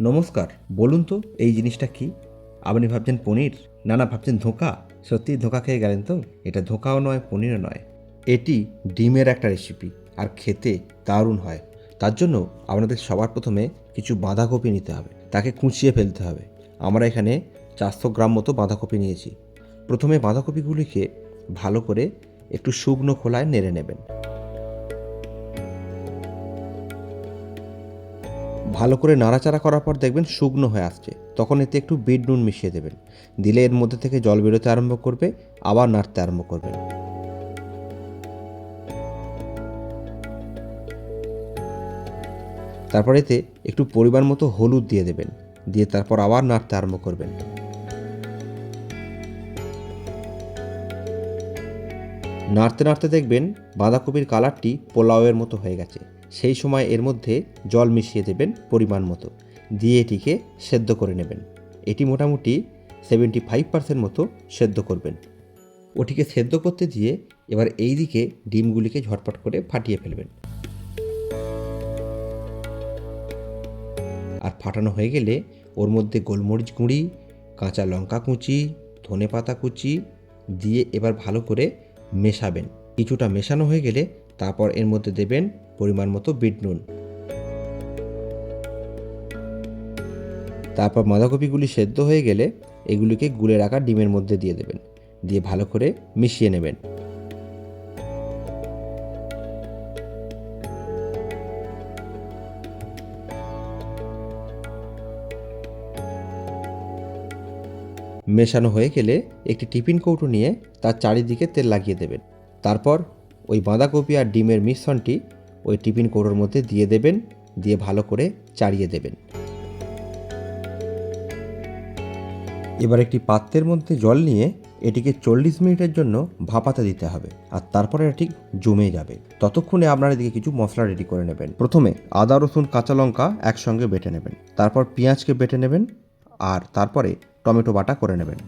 নমস্কার। বলুন তো এই জিনিসটা কি? আপনি ভাবছেন পনির? না, ভাবছেন ধোঁকা? সত্যিই ধোঁকা খেয়ে গেলেন তো? এটা ধোঁকাও নয়, পনিরও নয়। এটি ডিমের একটা রেসিপি, আর খেতে দারুণ হয়। তার জন্য আপনাদের সবার প্রথমে কিছু বাঁধাকপি নিতে হবে, তাকে কুচিয়ে ফেলতে হবে। আমরা এখানে 400 গ্রাম মতো বাঁধাকপি নিয়েছি। প্রথমে বাঁধাকপিগুলিকে ভালো করে একটু শুকনো খোলায় নেড়ে নেবেন। ভালো করে নাড়াচাড়া করার পর দেখবেন শুকনো হয়ে আসছে, তখন এতে একটু বিট নুন মিশিয়ে দেবেন। দিলে এর মধ্যে থেকে জল বেরোতে আরম্ভ করবে, আবার নাড়তে আরম্ভ করবেন। তারপর এতে একটু পরিমাণ মতো হলুদ দিয়ে দেবেন, দিয়ে তারপর আবার নাড়তে আরম্ভ করবেন। নাড়তে নাড়তে দেখবেন বাঁধাকপির কালারটি পোলাওয়ের মতো হয়ে গেছে। সেই সময় এর মধ্যে জল মিশিয়ে দেবেন পরিমাণ মতো, দিয়ে এটিকে সেদ্ধ করে নেবেন। এটি মোটামুটি 75% মতো সেদ্ধ করবেন। ওটিকে সেদ্ধ করতে দিয়ে এবার এই দিকে ডিমগুলিকে ঝটপট করে ফাটিয়ে ফেলবেন। আর ফাটানো হয়ে গেলে ওর মধ্যে গোলমরিচ গুঁড়ি, কাঁচা লঙ্কা কুচি, ধনেপাতা কুচি দিয়ে এবার ভালো করে মেশাবেন। কিছুটা মেশানো হয়ে গেলে তারপর এর মধ্যে দেবেন পরিমাণ মতো বিট নুন। তারপর বাঁধাকপিগুলি সেদ্ধ হয়ে গেলে এগুলিকে গুলে রাখা ডিমের মধ্যে দিয়ে দেবেন, দিয়ে ভালো করে মিশিয়ে নেবেন। মেশানো হয়ে গেলে একটি টিফিন কৌটো নিয়ে তার চারিদিকে তেল লাগিয়ে দেবেন। তারপর ওই বাঁধাকপি আর ডিমের মিশ্রণটি ওই টিফিন কৌটোর মধ্যে দিয়ে দেবেন, দিয়ে ভালো করে চাড়িয়ে দেবেন। এবার একটি পাত্রের মধ্যে জল নিয়ে এটিকে 40 মিনিটের জন্য ভাপাতে দিতে হবে, আর তারপরে এটি জমে যাবে। ততক্ষণে আপনারা এদিকে কিছু মশলা রেডি করে নেবেন। প্রথমে আদা, রসুন, কাঁচা লঙ্কা একসঙ্গে বেটে নেবেন, তারপর পেঁয়াজকে বেটে নেবেন, আর তারপরে টমেটো বাটা করে নেবেন।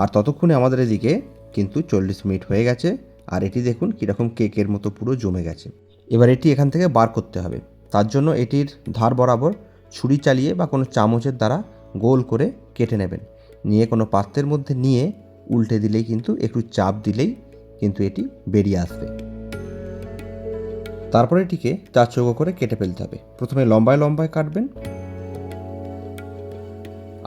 আর ততক্ষণে আমাদের এদিকে কিন্তু 40 মিনিট হয়ে গেছে, আর এটি দেখুন কীরকম কেকের মতো পুরো জমে গেছে। এবার এটি এখান থেকে বার করতে হবে। তার জন্য এটির ধার বরাবর ছুরি চালিয়ে বা কোনো চামচের দ্বারা গোল করে কেটে নেবেন। নিয়ে কোনো পাত্রের মধ্যে নিয়ে উল্টে দিলেই কিন্তু একটু চাপ দিলেই কিন্তু এটি বেরিয়ে আসবে। তারপরে এটিকে 4 চৌকো করে কেটে ফেলতে হবে। প্রথমে লম্বায় লম্বায় কাটবেন,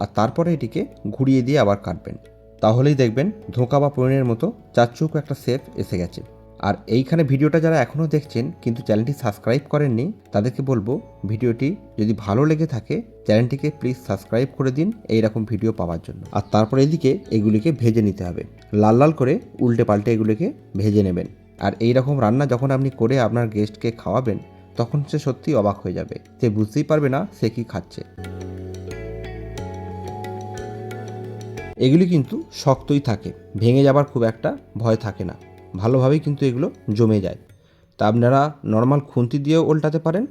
আর তারপরে এটিকে ঘুরিয়ে দিয়ে আবার কাটবেন। তাহলেই দেখবেন ধোঁকা বা পনিরের মতো 4 চৌকো একটা শেপ এসে গেছে। আর এইখানে ভিডিওটা যারা এখনও দেখছেন কিন্তু চ্যানেলটি সাবস্ক্রাইব করেননি, তাদেরকে বলবো ভিডিওটি যদি ভালো লেগে থাকে চ্যানেলটিকে প্লিজ সাবস্ক্রাইব করে দিন এইরকম ভিডিও পাওয়ার জন্য। আর তারপরে এদিকে এগুলিকে ভেজে নিতে হবে, লাল লাল করে উল্টে পাল্টে এগুলিকে ভেজে নেবেন। আর এই রকম রান্না যখন আপনি করে আপনার গেস্টকে খাওয়াবেন, তখন সে সত্যি অবাক হয়ে যাবে, সে বুঝতেই পারবে না সে কি খাচ্ছে। এগুলি কিন্তু শক্তই থাকে, ভেঙে যাবার খুব একটা ভয় থাকে না, ভালোভাবেই কিন্তু এগুলো জমে যায়। তা আপনারা নর্মাল খুন্তি দিয়েও উল্টাতে পারেন।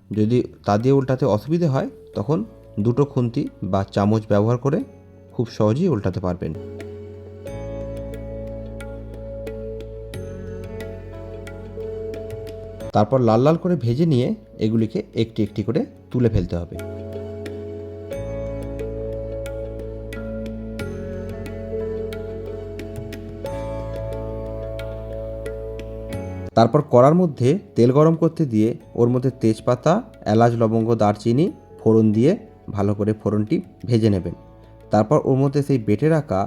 যদি তা দিয়ে উল্টাতে অসুবিধে হয় তখন দুটো খুন্তি বা চামচ ব্যবহার করে খুব সহজেই উল্টাতে পারবেন। তারপর লাল লাল করে ভেজে নিয়ে এগুলিকে একটি একটি করে তুলে ফেলতে হবে। তারপর কড়ার মধ্যে তেল গরম করতে দিয়ে ওর মধ্যে তেজপাতা, এলাচ, লবঙ্গ, দারচিনি ফোড়ন দিয়ে ভালো করে ফোড়নটি ভেজে নেবেন। তারপর ওর মধ্যে সেই বেটে রাখা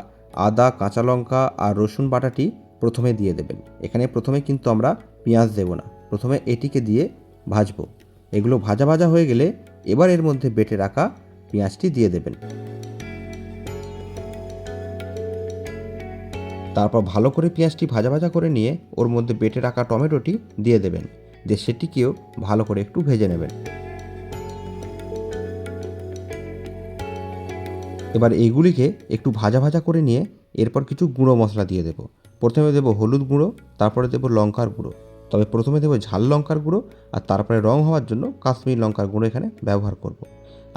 আদা, কাঁচা লঙ্কা আর রসুন বাটাটি প্রথমে দিয়ে দেবেন। এখানে প্রথমে কিন্তু আমরা পেঁয়াজ দেব না, প্রথমে এটিকে দিয়ে ভাজবো। এগুলো ভাজা ভাজা হয়ে গেলে এবার এর মধ্যে বেটে রাখা পেঁয়াজটি দিয়ে দেবেন। তারপর ভালো করে পেঁয়াজটি ভাজা ভাজা করে নিয়ে ওর মধ্যে বেটে রাখা টমেটোটি দিয়ে দেবেন, দিয়ে সেটিকেও ভালো করে একটু ভেজে নেবেন। এবার এইগুলিকে একটু ভাজা ভাজা করে নিয়ে এরপর কিছু গুঁড়ো মশলা দিয়ে দেবো। প্রথমে দেবো হলুদ গুঁড়ো, তারপরে দেবো লঙ্কার গুঁড়ো, তবে প্রথমে দেবো ঝাল লঙ্কার গুঁড়ো, আর তারপরে রং হওয়ার জন্য কাশ্মীরি লঙ্কার গুঁড়ো এখানে ব্যবহার করব।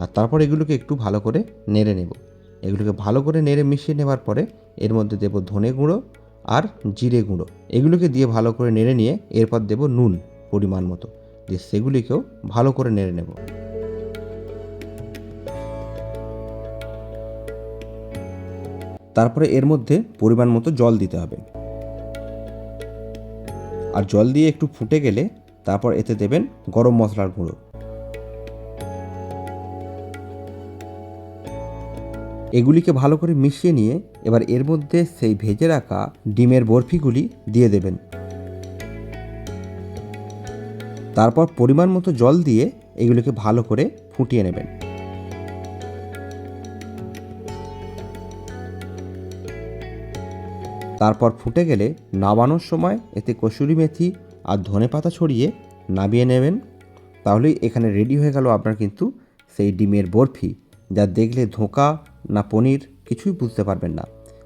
আর তারপর এগুলোকে একটু ভালো করে নেড়ে নেব। এগুলোকে ভালো করে নেড়ে মিশিয়ে নেওয়ার পরে এর মধ্যে দেবো ধনে গুঁড়ো আর জিরে গুঁড়ো। এগুলোকে দিয়ে ভালো করে নেড়ে নিয়ে এরপর দেবো নুন পরিমাণ মতো, দিয়ে সেগুলিকেও ভালো করে নেড়ে নেব। তারপরে এর মধ্যে পরিমাণ মতো জল দিতে হবে, আর জল দিয়ে একটু ফুটে গেলে তারপর এতে দেবেন গরম মশলার গুঁড়ো। এগুলিকে ভালো করে মিশিয়ে নিয়ে এবার এর মধ্যে সেই ভেজে রাখা ডিমের বরফিগুলি দিয়ে দেবেন। তারপর পরিমাণ মতো জল দিয়ে এগুলিকে ভালো করে ফুটিয়ে নেবেন। তারপর ফুটে গেলে নামানোর সময় এতে কসুরি মেথি আর ধনেপাতা ছড়িয়ে নামিয়ে নেবেন। তাহলেই এখানে রেডি হয়ে গেল আপনার কিন্তু সেই ডিমের বরফি, যা দেখলে ধোঁকা না পনির কিছুই বুঝতে পারবেন না।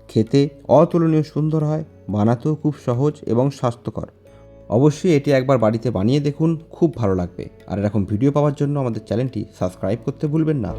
খেতে অতুলনীয় সুন্দর হয়, বানাতেও খুব সহজ এবং স্বাস্থ্যকর। অবশ্যই এটি একবার বাড়িতে বানিয়ে দেখুন, খুব ভালো লাগবে। আর এরকম ভিডিও পাওয়ার জন্য আমাদের চ্যানেলটি সাবস্ক্রাইব করতে ভুলবেন না।